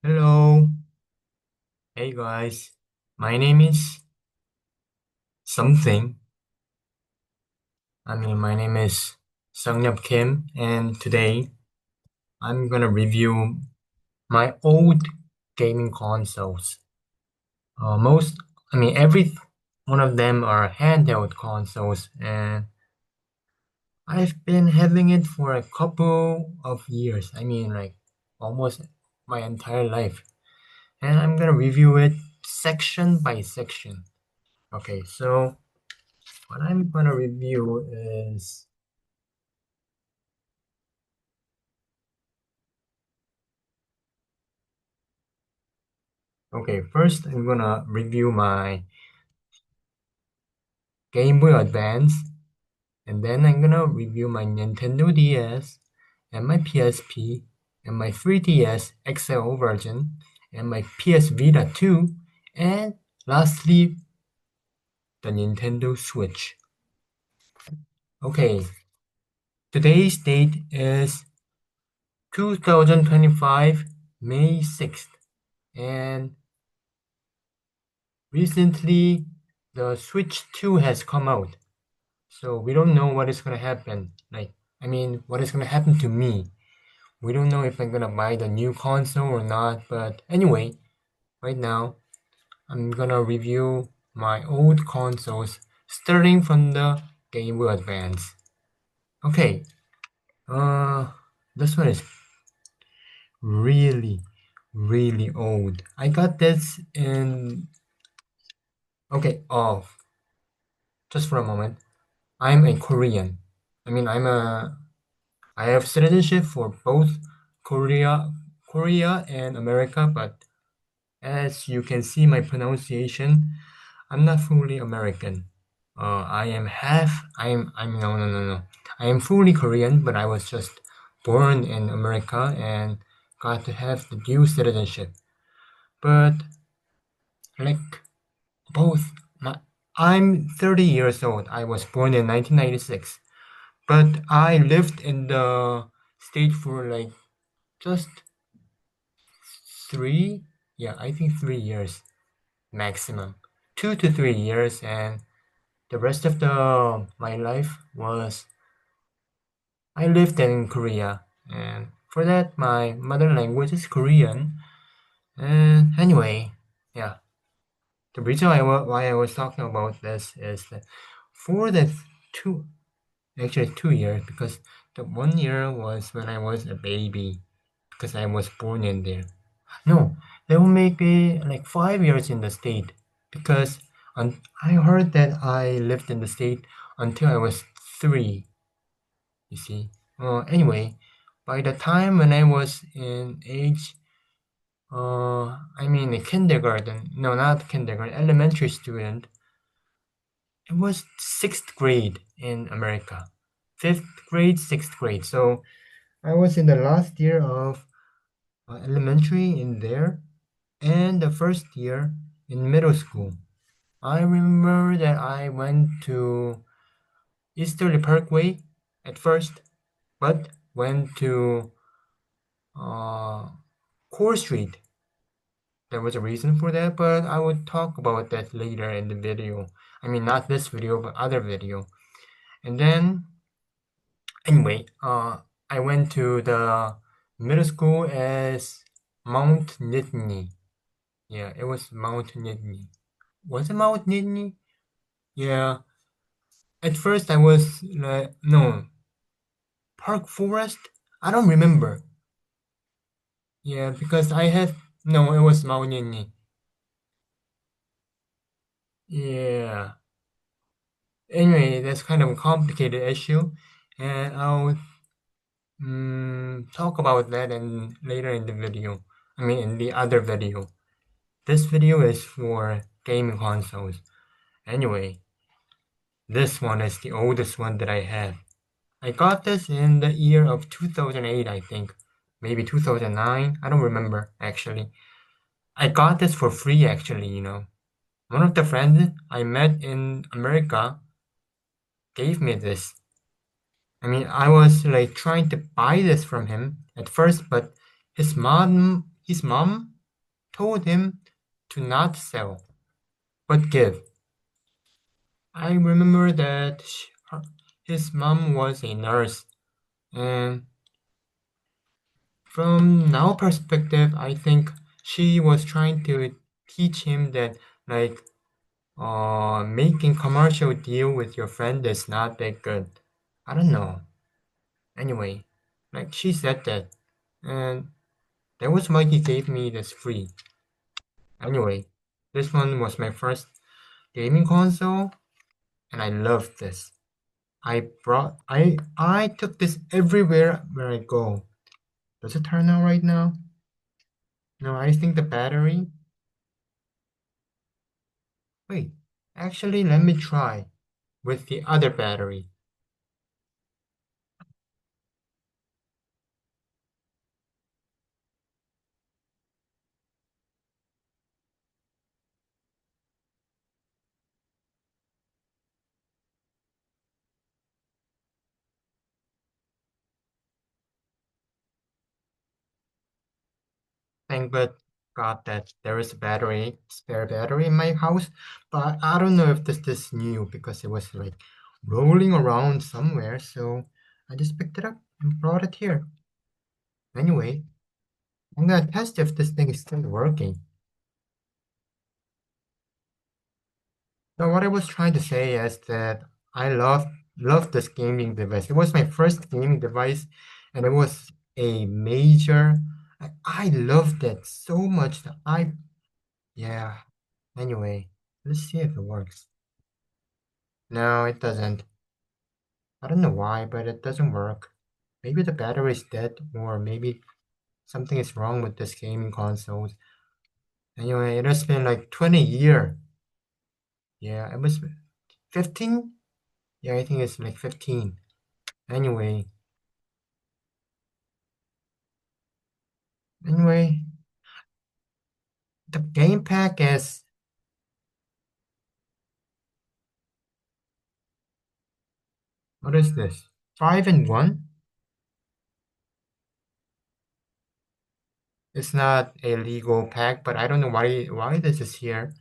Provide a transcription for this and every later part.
Hello. Hey guys. My name is something. My name is Sungyup Kim, and today I'm gonna review my old gaming consoles. Every one of them are handheld consoles, and I've been having it for a couple of years. Like almost my entire life. And I'm gonna review it section by section. Okay, so what I'm gonna review is okay. First, I'm gonna review my Game Boy Advance, and then I'm gonna review my Nintendo DS and my PSP and my 3DS XL version and my PS Vita 2, and lastly, the Nintendo Switch. Okay, today's date is 2025 May 6th, and recently, the Switch 2 has come out, so we don't know what is gonna happen. What is gonna happen to me. We don't know if I'm gonna buy the new console or not, but anyway, right now, I'm gonna review my old consoles starting from the Game Boy Advance. Okay, uh, this one is really, really old. I got this in. Okay, just for a moment. I'm a Korean. I have citizenship for both Korea, Korea and America, but as you can see my pronunciation, I'm not fully American. I am half. I'm no no no no. I am fully Korean, but I was just born in America and got to have the dual citizenship. But like both, my, I'm 30 years old. I was born in 1996. But I lived in the state for like just three, yeah, I think 3 years maximum, 2 to 3 years, and the rest of the my life was I lived in Korea, and for that my mother language is Korean. And anyway, yeah, the reason why I was talking about this is that for the two, actually 2 years, because the 1 year was when I was a baby because I was born in there. No, they will make me like 5 years in the state because I heard that I lived in the state until I was three. You see. Anyway, by the time when I was in age, a kindergarten. No, not kindergarten. Elementary student. It was sixth grade in America. Fifth grade, sixth grade. So I was in the last year of elementary in there and the first year in middle school. I remember that I went to Easterly Parkway at first, but went to uh, Core Street. There was a reason for that, but I would talk about that later in the video. Not this video, but other video. And then, anyway, I went to the middle school as Mount Nittany. Yeah, it was Mount Nittany. Was it Mount Nittany? Yeah. At first I was like, no, Park Forest? I don't remember. Yeah, because I had, no, it was Mount Nittany. Yeah. Anyway, that's kind of a complicated issue, and I'll talk about that later in the video. In the other video. This video is for gaming consoles. Anyway, this one is the oldest one that I have. I got this in the year of 2008, I think. Maybe 2009. I don't remember, actually. I got this for free, actually. One of the friends I met in America gave me this. I was like trying to buy this from him at first, but his mom told him to not sell, but give. I remember that his mom was a nurse, and from now perspective, I think she was trying to teach him that like making commercial deal with your friend is not that good. I don't know. Anyway, like she said that, and that was why he gave me this free. Anyway, this one was my first gaming console, and I loved this. I took this everywhere where I go. Does it turn on right now? No, I think the battery. Wait, actually, let me try with the other battery. Thank God that there is a battery, spare battery in my house, but I don't know if this is new because it was like rolling around somewhere, so I just picked it up and brought it here. Anyway, I'm gonna test if this thing is still working. So what I was trying to say is that I love this gaming device. It was my first gaming device, and it was a major. I loved it so much that I yeah. Anyway, let's see if it works. No, it doesn't. I don't know why, but it doesn't work. Maybe the battery is dead, or maybe something is wrong with this gaming console. Anyway, it has been like 20 years. Yeah, it was 15? Yeah, I think it's like 15. Anyway, anyway, the game pack is, what is this? 5 and 1? It's not a legal pack, but I don't know why this is here.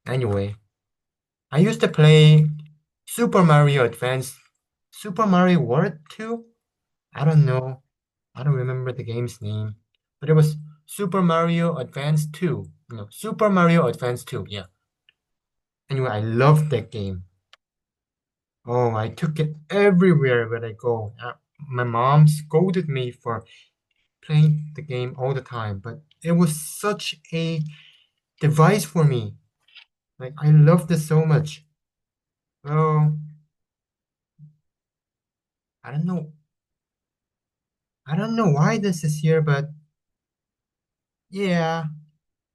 Anyway, I used to play Super Mario Advance, Super Mario World 2? I don't know. I don't remember the game's name, but it was Super Mario Advance 2. No, Super Mario Advance 2, yeah. Anyway, I loved that game. Oh, I took it everywhere where I go. My mom scolded me for playing the game all the time, but it was such a device for me. Like, I loved it so much. Oh, I don't know. I don't know why this is here, but yeah,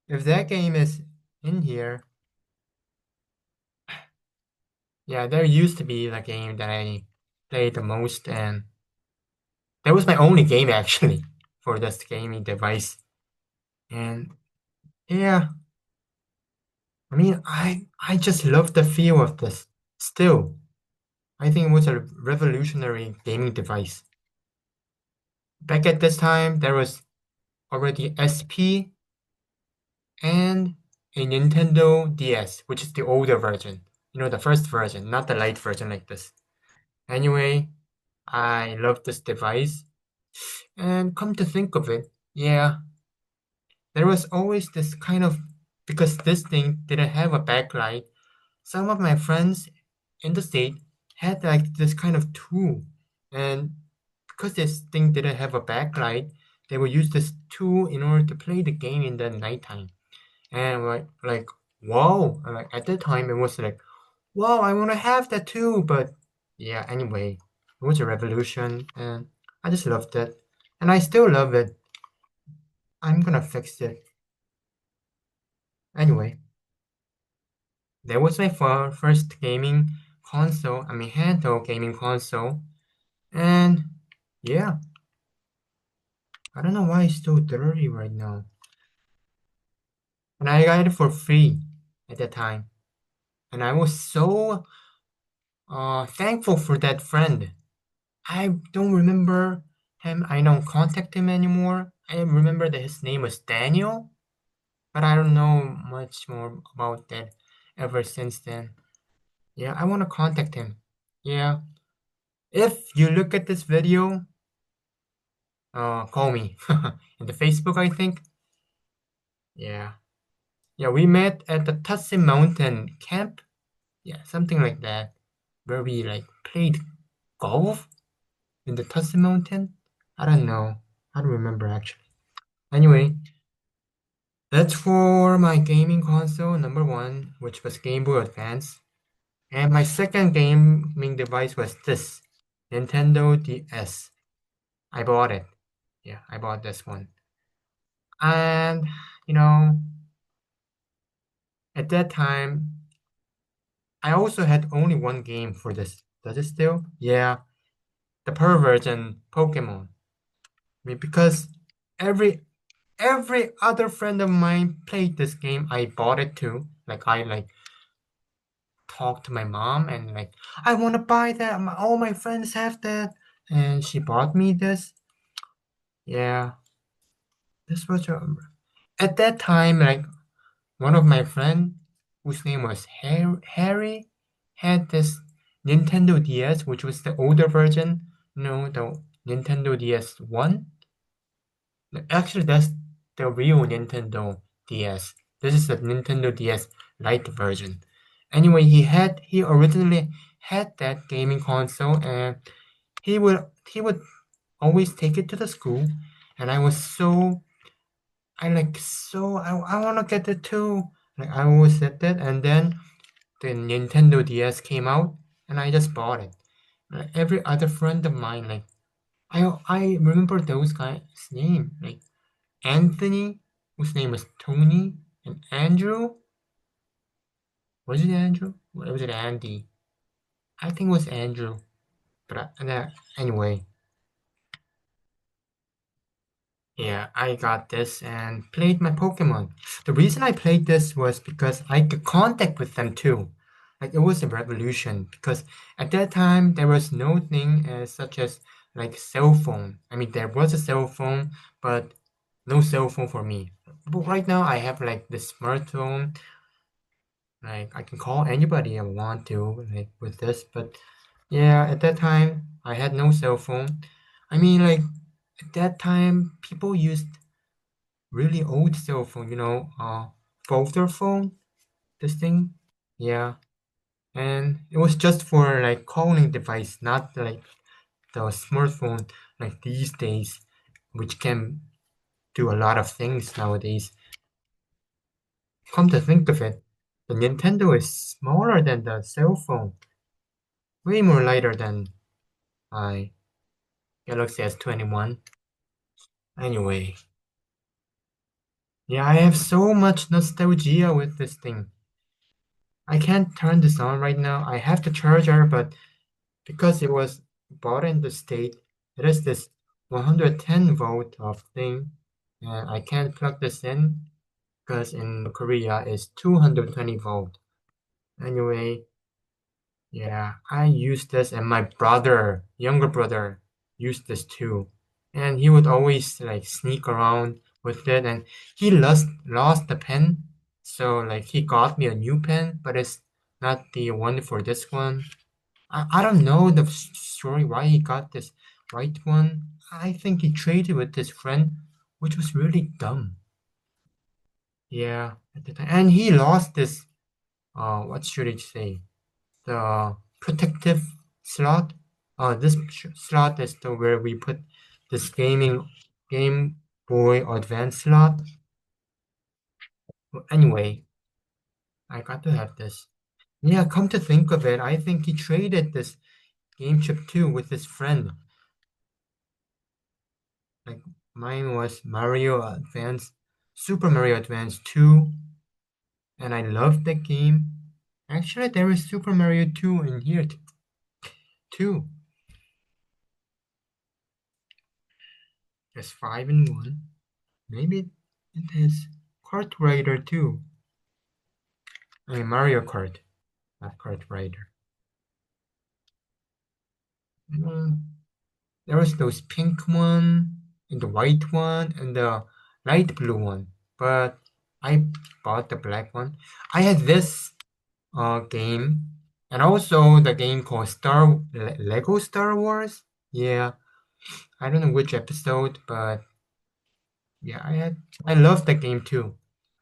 if that game is in here, yeah, there used to be the game that I played the most, and that was my only game actually for this gaming device. And yeah, I mean, I just love the feel of this. Still, I think it was a revolutionary gaming device. Back at this time, there was already SP and a Nintendo DS, which is the older version. You know, the first version, not the Lite version like this. Anyway, I love this device. And come to think of it, yeah, there was always this kind of, because this thing didn't have a backlight, some of my friends in the state had like this kind of tool. And because this thing didn't have a backlight, they would use this tool in order to play the game in the nighttime. And like wow, like at that time it was like, wow, I want to have that too. But yeah, anyway, it was a revolution, and I just loved it, and I still love it. I'm gonna fix it anyway. That was my first gaming console. I mean, handheld gaming console, and yeah, I don't know why it's so dirty right now. And I got it for free at that time, and I was so thankful for that friend. I don't remember him. I don't contact him anymore. I remember that his name was Daniel. but I don't know much more about that ever since then. Yeah, I want to contact him. Yeah, if you look at this video, call me in the Facebook, I think. Yeah, yeah, we met at the Tussie Mountain camp. Yeah, something like that, where we like played golf in the Tussie Mountain. I don't know. I don't remember actually. Anyway, that's for my gaming console number one, which was Game Boy Advance. And my second gaming device was this Nintendo DS. I bought it. Yeah, I bought this one. And, you know, at that time, I also had only one game for this. Does it still? Yeah, the pervert and Pokemon. I mean, because every every other friend of mine played this game, I bought it too. Like I like talked to my mom and like I want to buy that. All my friends have that, and she bought me this. Yeah, this was at that time like one of my friend whose name was Harry had this Nintendo DS, which was the older version. No, the Nintendo DS One. Actually, that's the real Nintendo DS. This is the Nintendo DS Lite version. Anyway, he originally had that gaming console, and he would always take it to the school, and I was so I like so I want to get it too. Like I always said that, and then the Nintendo DS came out, and I just bought it. Like, every other friend of mine, like I remember those guys' name, like Anthony, whose name was Tony, and Andrew. Was it Andrew? Or was it Andy? I think it was Andrew. But anyway, yeah, I got this and played my Pokemon. The reason I played this was because I could contact with them too. Like it was a revolution because at that time there was no thing as such as like cell phone. I mean there was a cell phone, but no cell phone for me. But right now I have like the smartphone. Like I can call anybody I want to like with this, but yeah, at that time I had no cell phone. I mean like at that time people used really old cell phone, folder phone, this thing. Yeah. And it was just for like calling device, not like the smartphone like these days, which can do a lot of things nowadays. Come to think of it, the Nintendo is smaller than the cell phone, way more lighter than my Galaxy S21. Anyway, yeah, I have so much nostalgia with this thing. I can't turn this on right now. I have the charger, but because it was bought in the state, it is this 110 volt of thing, and I can't plug this in because in Korea it's 220 volt. Anyway, yeah, I used this, and my brother, younger brother, used this too, and he would always like sneak around with it, and he lost the pen, so like he got me a new pen, but it's not the one for this one. I don't know the story why he got this white one. I think he traded with his friend, which was really dumb. Yeah, at the time, and he lost this. What should I say? The protective slot. This slot is the where we put this Game Boy Advance slot. Well, anyway, I got to have this. Yeah, come to think of it, I think he traded this game chip too with his friend. Like mine was Super Mario Advance 2, and I loved the game. Actually, there is Super Mario 2 in here too. There's 5 in 1. Maybe it has Kart Rider too. I mean Mario Kart, not Kart Rider. Mm, there was those pink one, and the white one, and the light blue one. But I bought the black one. I had this game, and also the game called Lego Star Wars. Yeah, I don't know which episode, but yeah, I loved the game too.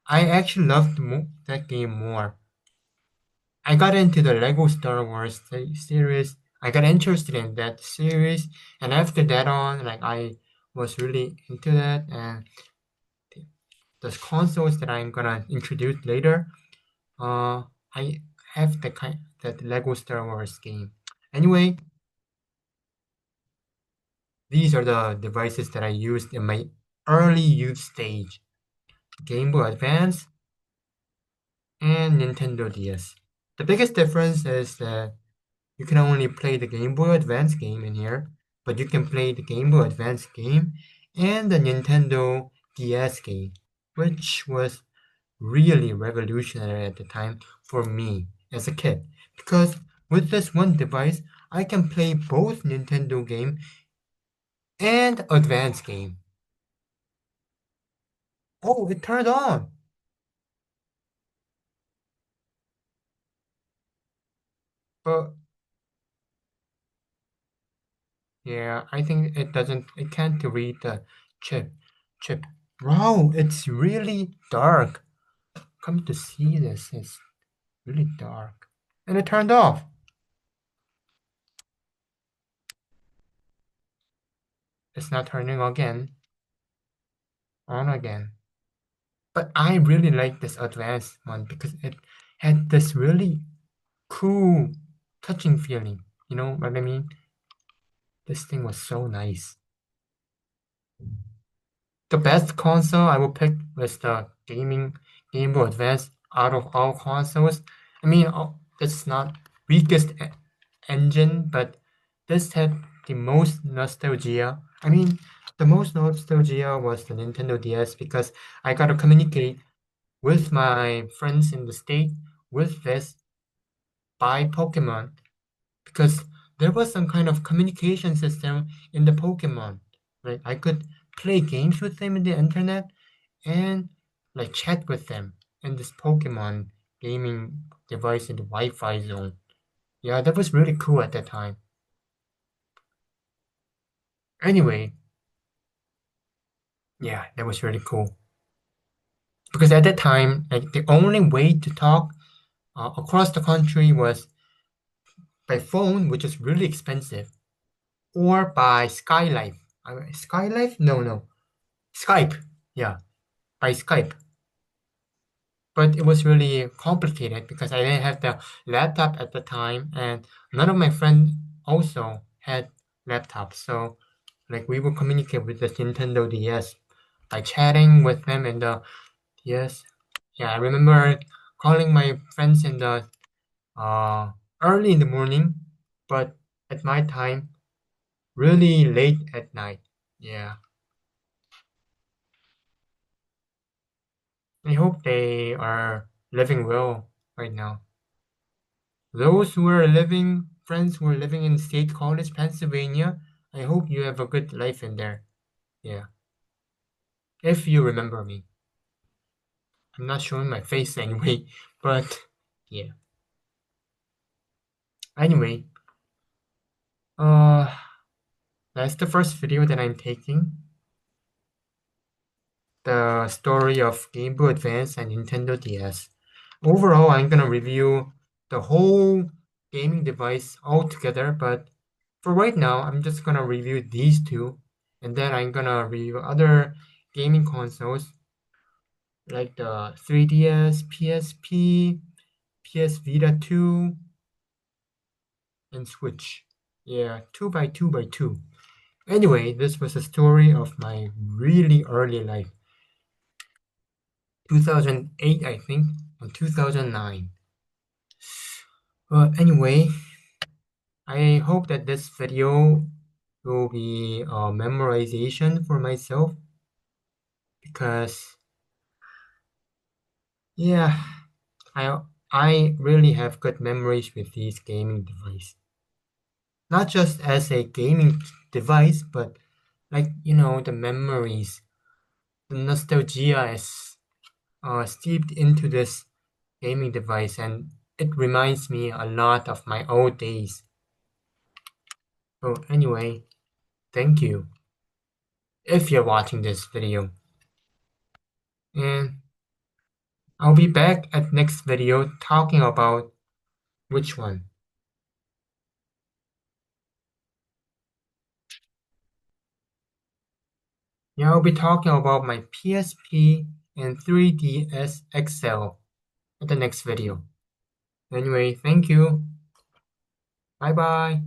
I actually loved that game more. I got into the Lego Star Wars series. I got interested in that series, and after that on, like I was really into that. And the consoles that I'm gonna introduce later, I have the kind that Lego Star Wars game. Anyway, these are the devices that I used in my early youth stage: Game Boy Advance and Nintendo DS. The biggest difference is that you can only play the Game Boy Advance game in here, but you can play the Game Boy Advance game and the Nintendo DS game, which was really revolutionary at the time for me as a kid. Because with this one device, I can play both Nintendo game and Advance game. Oh, it turned on. But yeah, I think it can't read the chip. Chip. Wow, it's really dark. Come to see this, it's really dark. And it turned off. It's not turning on again. But I really like this advanced one because it had this really cool, touching feeling. You know what I mean? This thing was so nice. The best console I would pick was the gaming Game Boy Advance out of all consoles. I mean, it's not weakest engine, but this had the most nostalgia. I mean, the most nostalgia was the Nintendo DS because I got to communicate with my friends in the state with this by Pokemon because there was some kind of communication system in the Pokemon. Like I could play games with them in the internet and like chat with them in this Pokemon gaming device in the Wi-Fi zone. Yeah, that was really cool at that time. Anyway, yeah, that was really cool because at that time, like the only way to talk across the country was by phone, which is really expensive, or by Skylife. Skylife? No, no, Skype. Yeah, by Skype. But it was really complicated because I didn't have the laptop at the time, and none of my friends also had laptops. So, like, we would communicate with the Nintendo DS by chatting with them in the DS. Yeah, I remember calling my friends in the uh, early in the morning, but at my time, really late at night. Yeah, I hope they are living well right now. Those who are living, friends who are living in State College, Pennsylvania, I hope you have a good life in there. Yeah, if you remember me. I'm not showing my face anyway, but yeah. Anyway, uh, that's the first video that I'm taking. The story of Game Boy Advance and Nintendo DS. Overall, I'm gonna review the whole gaming device altogether, but for right now, I'm just gonna review these two, and then I'm gonna review other gaming consoles like the 3DS, PSP, PS Vita 2, and Switch. Yeah, 2 by 2 by 2. Anyway, this was a story of my really early life. 2008, I think, or 2009. Anyway, I hope that this video will be a memorization for myself because, yeah, I really have good memories with these gaming device. Not just as a gaming device, but like, the memories, the nostalgia is steeped into this gaming device, and it reminds me a lot of my old days. So anyway, thank you if you're watching this video. And I'll be back at next video talking about which one. Yeah, I'll be talking about my PSP and 3DS XL at the next video. Anyway, thank you. Bye bye.